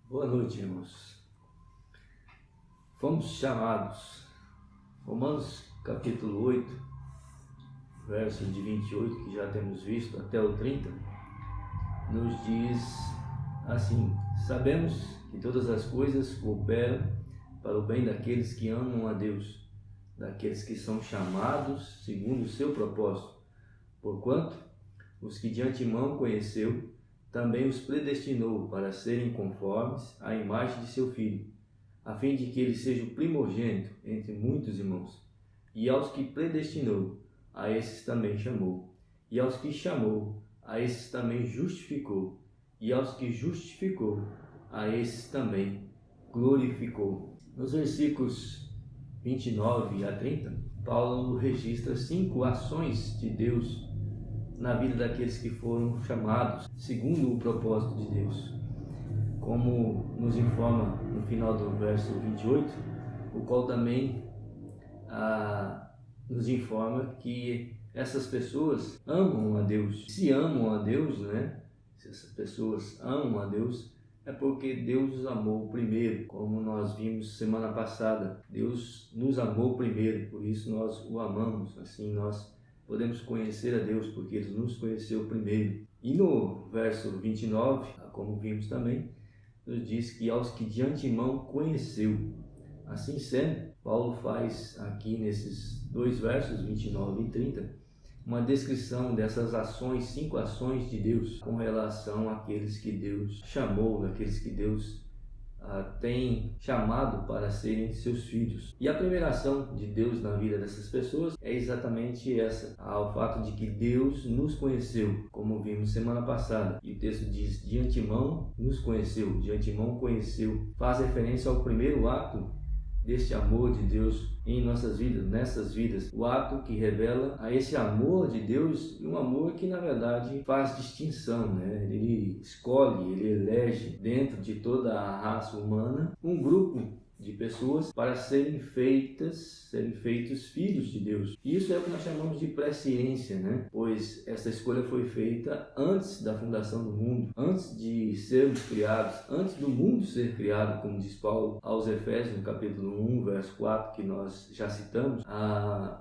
Boa noite, irmãos. Fomos chamados, Romanos capítulo 8, verso de 28, que já temos visto, até o 30, nos diz assim: sabemos que todas as coisas cooperam para o bem daqueles que amam a Deus, daqueles que são chamados segundo o seu propósito. Porquanto, os que de antemão conheceu, também os predestinou para serem conformes à imagem de seu Filho, a fim de que ele seja o primogênito entre muitos irmãos. E aos que predestinou, a esses também chamou. E aos que chamou, a esses também justificou. E aos que justificou, a esses também glorificou. Nos versículos 29 a 30, Paulo registra 5 ações de Deus na vida daqueles que foram chamados segundo o propósito de Deus. Como nos informa no final do verso 28, o qual também nos informa que essas pessoas amam a Deus. Se amam a Deus, Se essas pessoas amam a Deus, é porque Deus os amou primeiro, como nós vimos semana passada. Deus nos amou primeiro, por isso nós o amamos. Assim nós podemos conhecer a Deus, porque Ele nos conheceu primeiro. E no verso 29, como vimos também, nos diz que aos que de antemão conheceu. Assim sendo, Paulo faz aqui nesses 2 versos, 29 e 30, uma descrição dessas ações, 5 ações de Deus com relação àqueles que Deus chamou, daqueles que Deus tem chamado para serem seus filhos. E a primeira ação de Deus na vida dessas pessoas é exatamente essa, o fato de que Deus nos conheceu, como vimos semana passada. E o texto diz: de antemão nos conheceu, de antemão conheceu. Faz referência ao primeiro ato deste amor de Deus em nossas vidas, nessas vidas, o ato que revela a esse amor de Deus, um amor que na verdade faz distinção, Ele escolhe, Ele elege dentro de toda a raça humana um grupo de pessoas para serem feitos filhos de Deus. Isso é o que nós chamamos de presciência, Pois essa escolha foi feita antes da fundação do mundo, antes de sermos criados, antes do mundo ser criado, como diz Paulo aos Efésios, no capítulo 1, verso 4, que nós já citamos,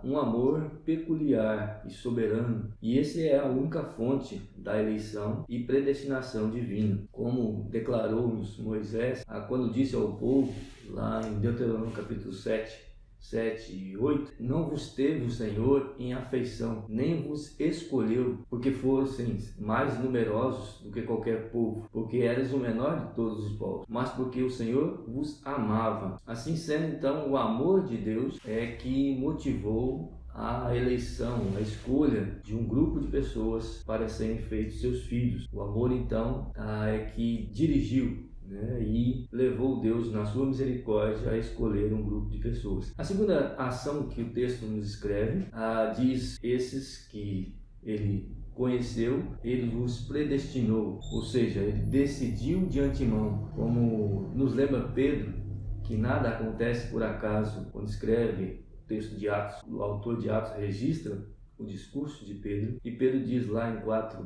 um amor peculiar e soberano. E essa é a única fonte da eleição e predestinação divina, como declarou-nos Moisés quando disse ao povo, lá em Deuteronômio capítulo 7 e 8, não vos teve o Senhor em afeição, nem vos escolheu, porque fosseis mais numerosos do que qualquer povo, porque eres o menor de todos os povos, mas porque o Senhor vos amava. Assim sendo, então, o amor de Deus é que motivou a eleição, a escolha de um grupo de pessoas para serem feitos seus filhos. O amor, então, é que dirigiu e levou Deus, na sua misericórdia, a escolher um grupo de pessoas. A segunda ação que o texto nos escreve diz: esses que Ele conheceu, Ele os predestinou, ou seja, Ele decidiu de antemão. Como nos lembra Pedro, que nada acontece por acaso. Quando escreve o texto de Atos, o autor de Atos registra o discurso de Pedro, e Pedro diz lá em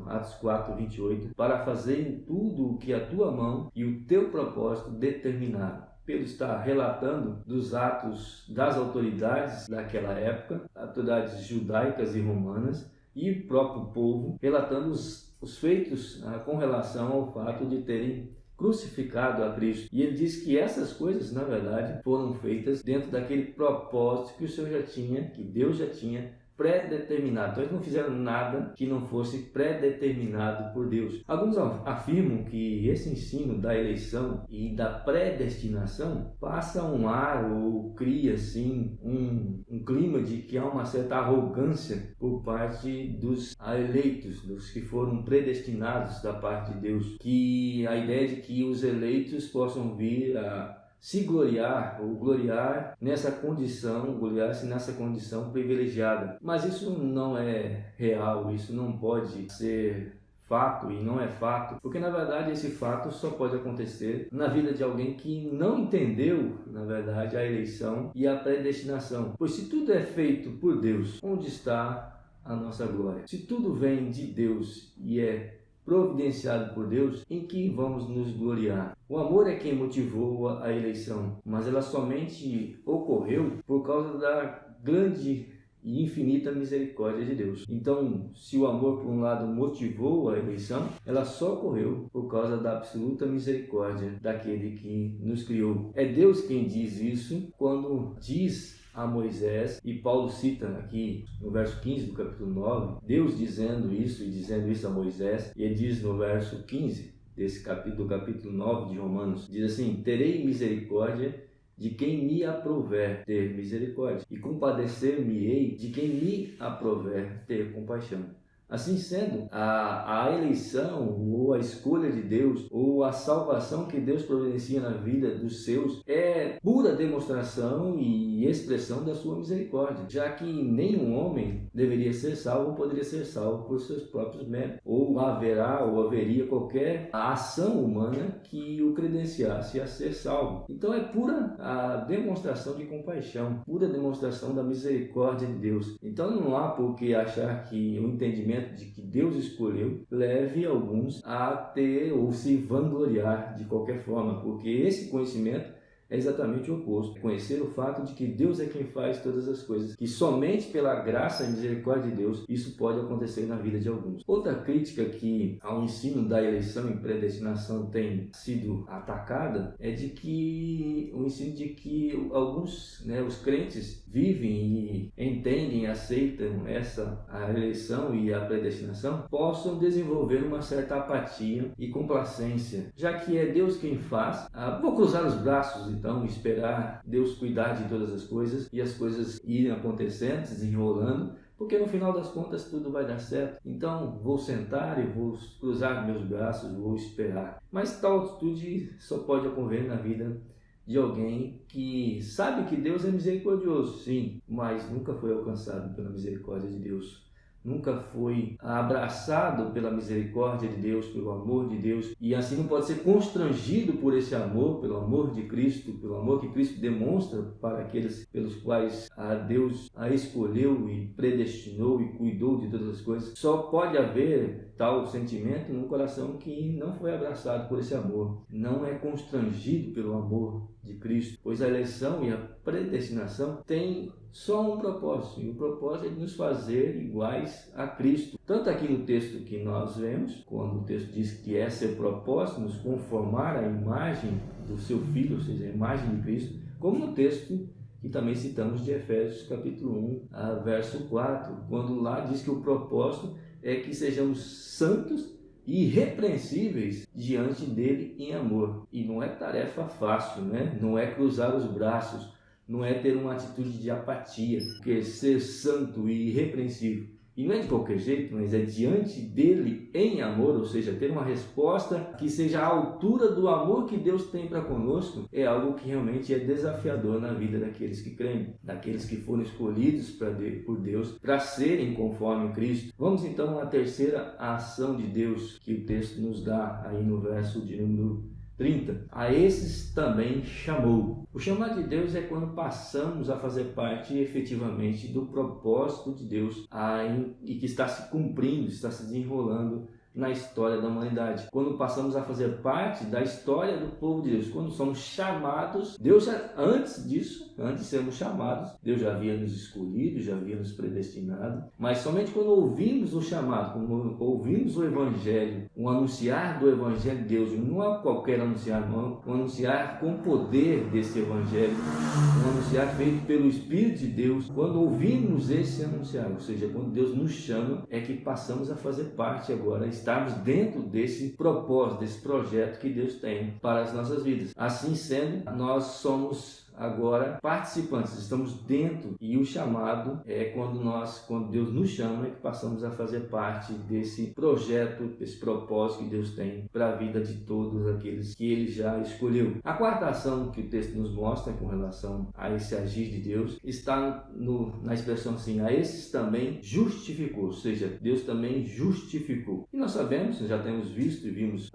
Atos 4, 28, para fazerem tudo o que a tua mão e o teu propósito determinaram. Pedro está relatando dos atos das autoridades daquela época, autoridades judaicas e romanas, e o próprio povo, relatando os feitos com relação ao fato de terem crucificado a Cristo. E ele diz que essas coisas, na verdade, foram feitas dentro daquele propósito que o Senhor já tinha, que Deus já tinha pré-determinado. Então eles não fizeram nada que não fosse pré-determinado por Deus. Alguns afirmam que esse ensino da eleição e da predestinação passa um ar ou cria assim um clima de que há uma certa arrogância por parte dos eleitos, dos que foram predestinados da parte de Deus, que a ideia de que os eleitos possam vir a se gloriar ou gloriar nessa condição, gloriar-se nessa condição privilegiada. Mas isso não é real, isso não pode ser fato e não é fato, porque na verdade esse fato só pode acontecer na vida de alguém que não entendeu, na verdade, a eleição e a predestinação. Pois se tudo é feito por Deus, onde está a nossa glória? Se tudo vem de Deus e é providenciado por Deus, em que vamos nos gloriar? O amor é quem motivou a eleição, mas ela somente ocorreu por causa da grande e infinita misericórdia de Deus. Então, se o amor, por um lado, motivou a eleição, ela só ocorreu por causa da absoluta misericórdia daquele que nos criou. É Deus quem diz isso quando diz a Moisés, e Paulo cita aqui no verso 15 do capítulo 9, Deus dizendo isso a Moisés, e ele diz no verso 15 do capítulo 9 de Romanos, diz assim: terei misericórdia de quem me aprouver ter misericórdia, e compadecer-me-ei de quem me aprouver ter compaixão. Assim sendo, a eleição ou a escolha de Deus ou a salvação que Deus providencia na vida dos seus é pura demonstração e expressão da sua misericórdia, já que nenhum homem deveria ser salvo ou poderia ser salvo por seus próprios méritos, ou haveria qualquer ação humana que o credenciasse a ser salvo. Então é pura a demonstração de compaixão, pura demonstração da misericórdia de Deus. Então não há por que achar que o entendimento de que Deus escolheu leve alguns a ter ou se vangloriar de qualquer forma, porque esse conhecimento é exatamente o oposto. Conhecer o fato de que Deus é quem faz todas as coisas, que somente pela graça e misericórdia de Deus isso pode acontecer na vida de alguns. Outra crítica que ao ensino da eleição e predestinação tem sido atacada é de que o ensino de que alguns, os crentes vivem e entendem, aceitam a eleição e a predestinação, possam desenvolver uma certa apatia e complacência, já que é Deus quem faz. Vou cruzar os braços então, esperar Deus cuidar de todas as coisas e as coisas irem acontecendo, desenrolando, porque no final das contas tudo vai dar certo. Então vou sentar e vou cruzar meus braços, vou esperar. Mas tal atitude só pode ocorrer na vida de alguém que sabe que Deus é misericordioso, sim, mas nunca foi alcançado pela misericórdia de Deus. Nunca foi abraçado pela misericórdia de Deus, pelo amor de Deus, e assim não pode ser constrangido por esse amor, pelo amor de Cristo, pelo amor que Cristo demonstra para aqueles pelos quais Deus a escolheu e predestinou e cuidou de todas as coisas. Só pode haver tal sentimento num coração que não foi abraçado por esse amor, não é constrangido pelo amor de Cristo, pois a eleição e a predestinação têm só um propósito, e o propósito é de nos fazer iguais a Cristo. Tanto aqui no texto que nós vemos, quando o texto diz que é seu propósito nos conformar à imagem do seu Filho, ou seja, a imagem de Cristo, como no texto que também citamos de Efésios capítulo 1, verso 4, quando lá diz que o propósito é que sejamos santos e irrepreensíveis diante dele em amor. E não é tarefa fácil, não é cruzar os braços, não é ter uma atitude de apatia, porque ser santo e irrepreensível, e não é de qualquer jeito, mas é diante dele em amor, ou seja, ter uma resposta que seja à altura do amor que Deus tem para conosco, é algo que realmente é desafiador na vida daqueles que creem, daqueles que foram escolhidos por Deus para serem conforme Cristo. Vamos então à terceira ação de Deus que o texto nos dá aí no verso de número 30. A esses também chamou. O chamado de Deus é quando passamos a fazer parte efetivamente do propósito de Deus e que está se cumprindo, está se desenrolando na história da humanidade. Quando passamos a fazer parte da história do povo de Deus, quando somos chamados, Deus antes de sermos chamados, Deus já havia nos escolhido, já havia nos predestinado, mas somente quando ouvimos o chamado, quando ouvimos o Evangelho, o anunciar do Evangelho de Deus, não é qualquer anunciar, não, um anunciar com poder desse Evangelho, um anunciar feito pelo Espírito de Deus. Quando ouvimos esse anunciar, ou seja, quando Deus nos chama, é que passamos a fazer parte agora, estarmos dentro desse propósito, desse projeto que Deus tem para as nossas vidas. Assim sendo, nós somos agora participantes, estamos dentro, e o chamado é quando Deus nos chama, é que passamos a fazer parte desse projeto, desse propósito que Deus tem para a vida de todos aqueles que Ele já escolheu. A quarta ação que o texto nos mostra com relação a esse agir de Deus está na expressão assim: a esses também justificou, ou seja, Deus também justificou. E nós sabemos, já temos visto e vimos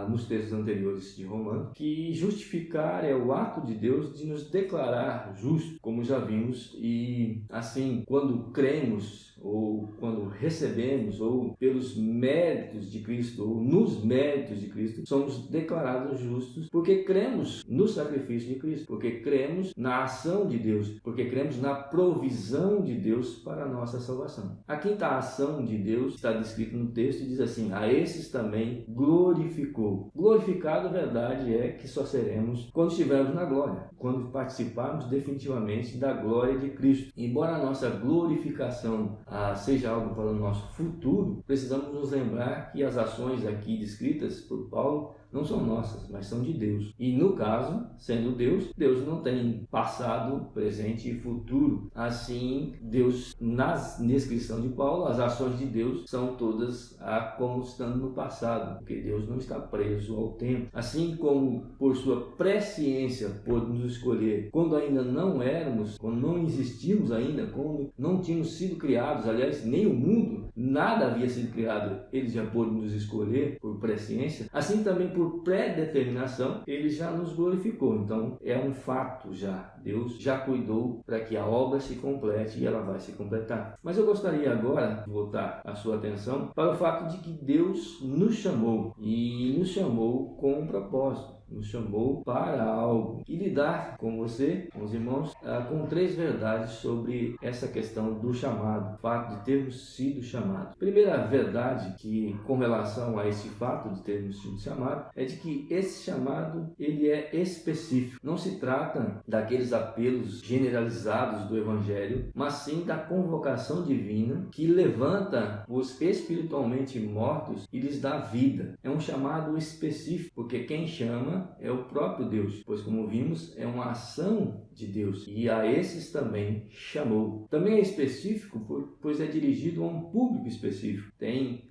nos textos anteriores de Romanos, que justificar é o ato de Deus de nos declarar justos, como já vimos, e assim, quando cremos ou quando recebemos, ou pelos méritos de Cristo, ou nos méritos de Cristo, somos declarados justos porque cremos no sacrifício de Cristo, porque cremos na ação de Deus, porque cremos na provisão de Deus para a nossa salvação. A quinta ação de Deus está descrita no texto e diz assim: a esses também glorificou. Glorificado, a verdade é que só seremos quando estivermos na glória, quando participarmos definitivamente da glória de Cristo. Embora a nossa glorificação seja algo para o nosso futuro, precisamos nos lembrar que as ações aqui descritas por Paulo não são nossas, mas são de Deus. E no caso, sendo Deus, Deus não tem passado, presente e futuro. Assim, Deus, na descrição de Paulo, as ações de Deus são todas como estando no passado, porque Deus não está preso ao tempo. Assim como por sua presciência pôde nos escolher quando ainda não éramos, quando não existimos ainda, quando não tínhamos sido criados, aliás, nem o mundo, nada havia sido criado, ele já pôde nos escolher por presciência. Assim também por pré-determinação, ele já nos glorificou. Então, é um fato já. Deus já cuidou para que a obra se complete e ela vai se completar. Mas eu gostaria agora de voltar a sua atenção para o fato de que Deus nos chamou e nos chamou com um propósito. Nos chamou para algo e lidar com você, com os irmãos, com 3 verdades sobre essa questão do chamado, o fato de termos sido chamados. Primeira verdade que, com relação a esse fato de termos sido chamados, é de que esse chamado ele é específico. Não se trata daqueles apelos generalizados do Evangelho, mas sim da convocação divina que levanta os espiritualmente mortos e lhes dá vida. É um chamado específico, porque quem chama é o próprio Deus, pois, como vimos, é uma ação de Deus, e a esses também chamou. Também é específico, pois é dirigido a um público específico. Tem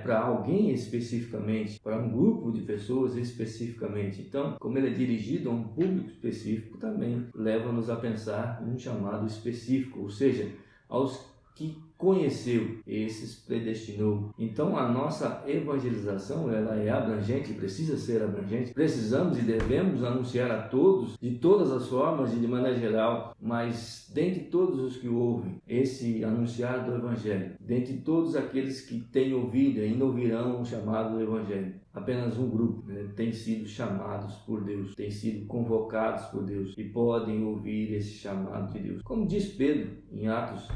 para alguém especificamente, para um grupo de pessoas especificamente. Então, como ele é dirigido a um público específico, também leva-nos a pensar num chamado específico, ou seja, aos que conheceu, esses predestinou. Então a nossa evangelização ela é abrangente, precisa ser abrangente. Precisamos e devemos anunciar a todos, de todas as formas e de maneira geral, mas dentre todos os que ouvem esse anunciar do Evangelho, dentre todos aqueles que têm ouvido e ainda ouvirão o chamado do Evangelho, apenas um grupo tem sido chamados por Deus, tem sido convocados por Deus e podem ouvir esse chamado de Deus. Como diz Pedro em Atos,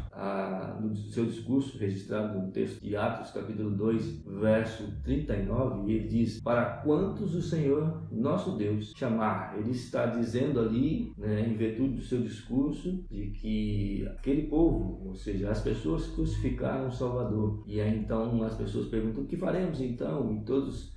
no seu discurso registrado no texto de Atos, capítulo 2, verso 39, ele diz: para quantos o Senhor, nosso Deus, chamar. Ele está dizendo ali, em virtude do seu discurso, de que aquele povo, ou seja, as pessoas crucificaram o Salvador. E aí então as pessoas perguntam: o que faremos então?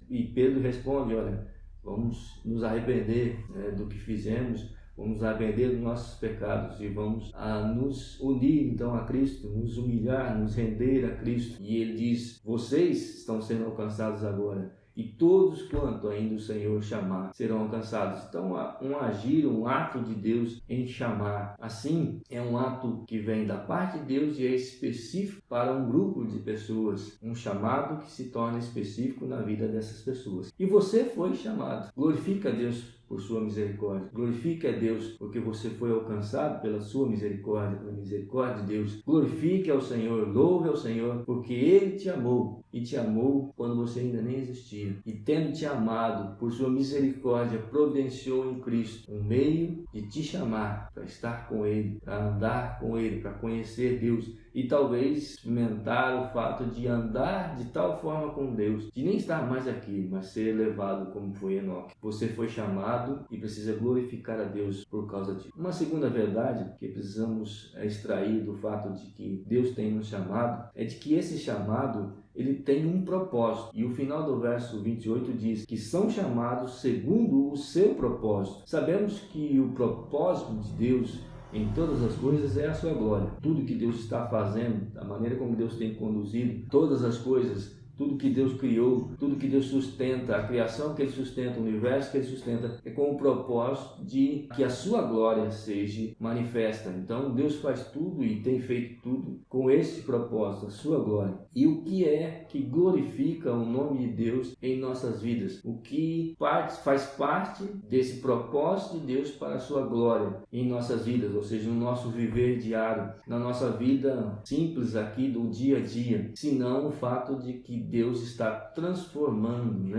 E Pedro responde: olha, vamos nos arrepender do que fizemos, vamos nos arrepender dos nossos pecados e vamos nos unir então a Cristo, nos humilhar, nos render a Cristo. E ele diz: vocês estão sendo alcançados agora, e todos quanto ainda o Senhor chamar serão alcançados. Então, um agir, um ato de Deus em chamar, assim, é um ato que vem da parte de Deus e é específico para um grupo de pessoas, um chamado que se torna específico na vida dessas pessoas. E você foi chamado. Glorifica a Deus por sua misericórdia. Glorifique a Deus porque você foi alcançado pela sua misericórdia, pela misericórdia de Deus. Glorifique ao Senhor, louve ao Senhor, porque Ele te amou e te amou quando você ainda nem existia. E tendo te amado por sua misericórdia, providenciou em Cristo um meio de te chamar para estar com Ele, para andar com Ele, para conhecer Deus e talvez experimentar o fato de andar de tal forma com Deus, de nem estar mais aqui, mas ser elevado como foi Enoque. Você foi chamado e precisa glorificar a Deus por causa disso. Uma segunda verdade que precisamos extrair do fato de que Deus tem nos chamado é de que esse chamado ele tem um propósito. E o final do verso 28 diz que são chamados segundo o seu propósito. Sabemos que o propósito de Deus em todas as coisas é a sua glória. Tudo que Deus está fazendo, a maneira como Deus tem conduzido todas as coisas, tudo que Deus criou, tudo que Deus sustenta, a criação que Ele sustenta, o universo que Ele sustenta, é com o propósito de que a sua glória seja manifesta. Então Deus faz tudo e tem feito tudo com esse propósito, a sua glória. E o que é que glorifica o nome de Deus em nossas vidas? O que faz parte desse propósito de Deus para a sua glória em nossas vidas, ou seja, no nosso viver diário, na nossa vida simples aqui do dia a dia, senão o fato de que Deus está transformando,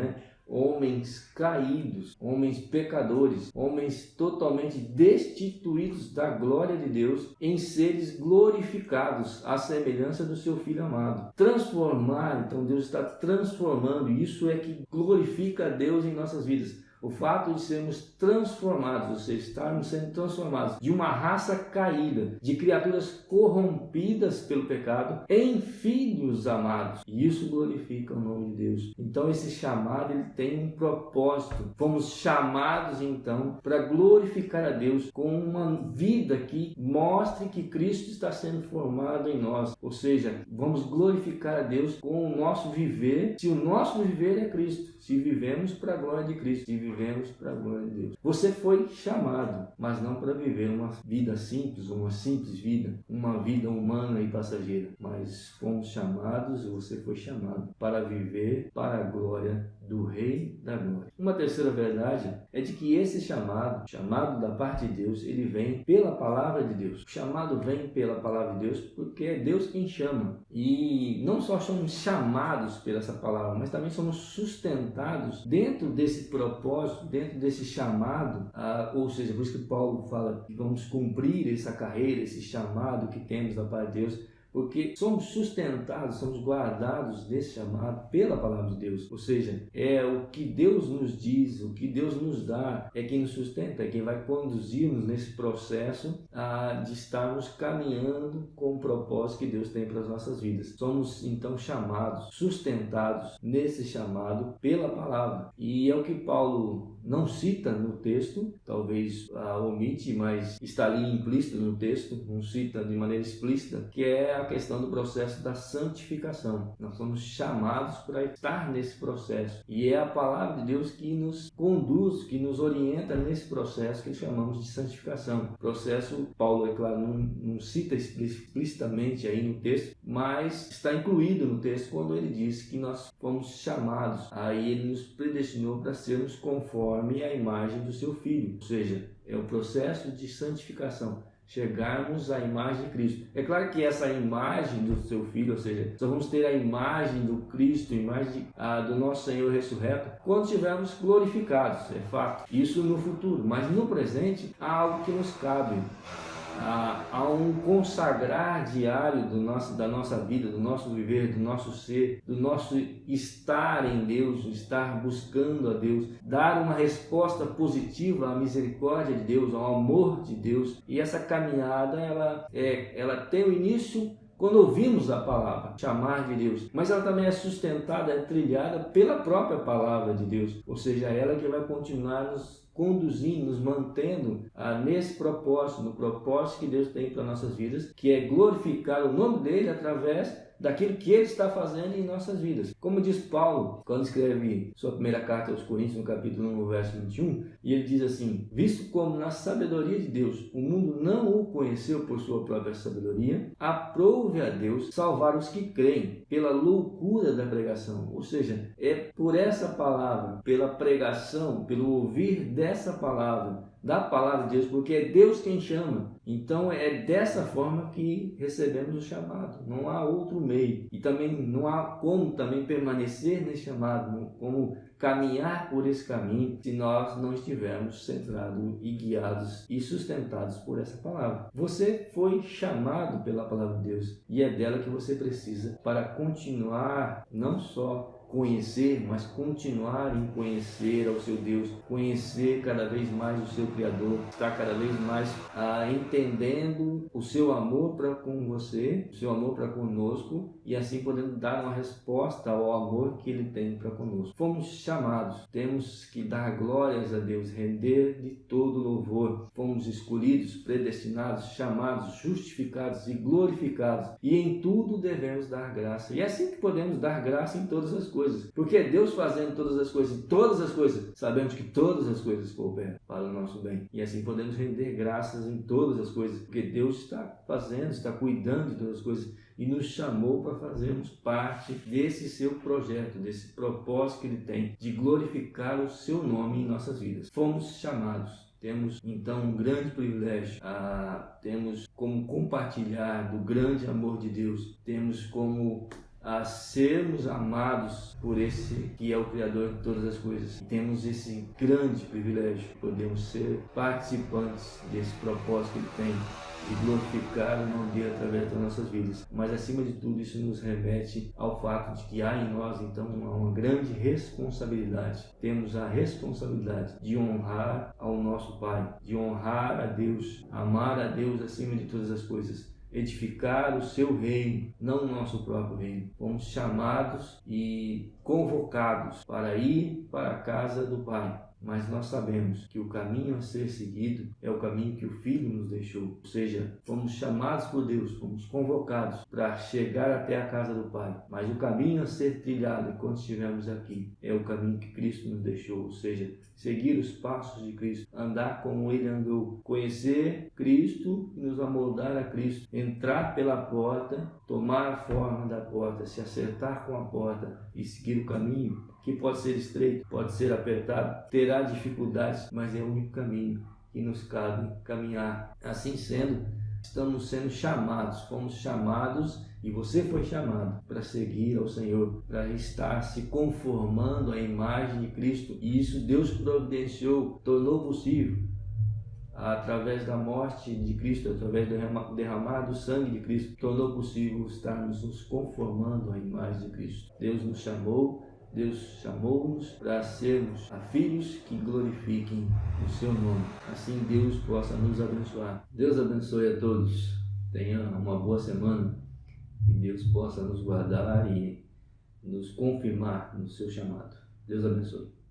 homens caídos, homens pecadores, homens totalmente destituídos da glória de Deus em seres glorificados à semelhança do seu Filho amado. Transformar, então Deus está transformando, e isso é que glorifica a Deus em nossas vidas. O fato de sermos transformados, ou seja, estarmos sendo transformados de uma raça caída, de criaturas corrompidas pelo pecado, em filhos amados. E isso glorifica o nome de Deus. Então esse chamado ele tem um propósito. Fomos chamados então para glorificar a Deus com uma vida que mostre que Cristo está sendo formado em nós. Ou seja, vamos glorificar a Deus com o nosso viver, se o nosso viver é Cristo, se vivemos para a glória de Cristo, se vivemos para a glória de Deus. Você foi chamado, mas não para viver uma vida simples, uma simples vida, uma vida humana e passageira, mas fomos chamados, você foi chamado para viver para a glória do Rei da Glória. Uma terceira verdade é de que esse chamado da parte de Deus, ele vem pela palavra de Deus. O chamado vem pela palavra de Deus porque é Deus quem chama. E não só somos chamados por essa palavra, mas também somos sustentados dentro desse propósito, dentro desse chamado, ou seja, por isso que Paulo fala que vamos cumprir essa carreira, esse chamado que temos da parte de Deus, porque somos sustentados, somos guardados desse chamado pela palavra de Deus. Ou seja, é o que Deus nos diz, o que Deus nos dá, é quem nos sustenta, é quem vai conduzir-nos nesse processo de estarmos caminhando com o propósito que Deus tem para as nossas vidas. Somos então chamados, sustentados nesse chamado pela palavra. E é o que Paulo não cita no texto, talvez omite, mas está ali implícito no texto, não cita de maneira explícita, que é a questão do processo da santificação. Nós somos chamados para estar nesse processo, e é a palavra de Deus que nos conduz, que nos orienta nesse processo que chamamos de santificação. O processo, Paulo, é claro, não cita explicitamente aí no texto, mas está incluído no texto quando ele diz que nós fomos chamados, aí ele nos predestinou para sermos conforme a imagem do seu Filho, ou seja, é o processo de santificação, chegarmos à imagem de Cristo. É claro que essa imagem do seu Filho, ou seja, só vamos ter a imagem do Cristo, a imagem do nosso Senhor ressurreto, quando estivermos glorificados, é fato. Isso no futuro, mas no presente há algo que nos cabe. Há um consagrar diário da nossa vida, do nosso viver, do nosso ser, do nosso estar em Deus, estar buscando a Deus, dar uma resposta positiva à misericórdia de Deus, ao amor de Deus. E essa caminhada ela tem o início quando ouvimos a palavra, chamar de Deus, mas ela também é sustentada, é trilhada pela própria palavra de Deus, ou seja, ela que vai continuar nos conduzindo, nos mantendo nesse propósito, no propósito que Deus tem para nossas vidas, que é glorificar o nome dele através daquilo que ele está fazendo em nossas vidas. Como diz Paulo, quando escreve sua primeira carta aos Coríntios, no capítulo 1, verso 21, e ele diz assim: visto como na sabedoria de Deus o mundo não o conheceu por sua própria sabedoria, aprove a Deus salvar os que creem pela loucura da pregação. Ou seja, é por essa palavra, pela pregação, pelo ouvir dessa palavra, da palavra de Deus, porque é Deus quem chama. Então é dessa forma que recebemos o chamado. Não há outro meio. E também não há como também permanecer nesse chamado, como caminhar por esse caminho, se nós não estivermos centrados e guiados e sustentados por essa palavra. Você foi chamado pela palavra de Deus, e é dela que você precisa para continuar não só conhecer, mas continuar em conhecer ao seu Deus, conhecer cada vez mais o seu Criador, estar cada vez mais entendendo o seu amor para com você, o seu amor para conosco, e assim podendo dar uma resposta ao amor que Ele tem para conosco. Fomos chamados, temos que dar glórias a Deus, render de todo louvor. Fomos escolhidos, predestinados, chamados, justificados e glorificados, e em tudo devemos dar graça. E é assim que podemos dar graça em todas as coisas, porque é Deus fazendo todas as coisas, e todas as coisas, sabemos que todas as coisas cooperam para o nosso bem, e assim podemos render graças em todas as coisas, porque Deus está fazendo, está cuidando de todas as coisas, e nos chamou para fazermos parte desse seu projeto, desse propósito que Ele tem, de glorificar o seu nome em nossas vidas. Fomos chamados. Temos então um grande privilégio, temos como compartilhar do grande amor de Deus, temos como sermos amados por esse que é o Criador de todas as coisas. Temos esse grande privilégio, podemos ser participantes desse propósito que Ele tem, de glorificar o nome dele através das nossas vidas. Mas acima de tudo, isso nos remete ao fato de que há em nós então uma grande responsabilidade. Temos a responsabilidade de honrar ao nosso Pai, de honrar a Deus, amar a Deus acima de todas as coisas, edificar o seu reino, não o nosso próprio reino. Fomos chamados e convocados para ir para a casa do Pai. Mas nós sabemos que o caminho a ser seguido é o caminho que o Filho nos deixou. Ou seja, fomos chamados por Deus, fomos convocados para chegar até a casa do Pai. Mas o caminho a ser trilhado enquanto estivermos aqui é o caminho que Cristo nos deixou. Ou seja, seguir os passos de Cristo, andar como Ele andou, conhecer Cristo e nos amoldar a Cristo, entrar pela porta, tomar a forma da porta, se acertar com a porta e seguir o caminho, que pode ser estreito, pode ser apertado, terá dificuldades, mas é o único caminho que nos cabe caminhar. Assim sendo, estamos sendo chamados, fomos chamados e você foi chamado para seguir ao Senhor, para estar se conformando à imagem de Cristo. E isso Deus providenciou, tornou possível através da morte de Cristo, através do derramar do sangue de Cristo, tornou possível estarmos nos conformando à imagem de Cristo. Deus nos chamou, Deus chamou-nos para sermos filhos que glorifiquem o seu nome. Assim Deus possa nos abençoar. Deus abençoe a todos. Tenha uma boa semana. Que Deus possa nos guardar e nos confirmar no seu chamado. Deus abençoe.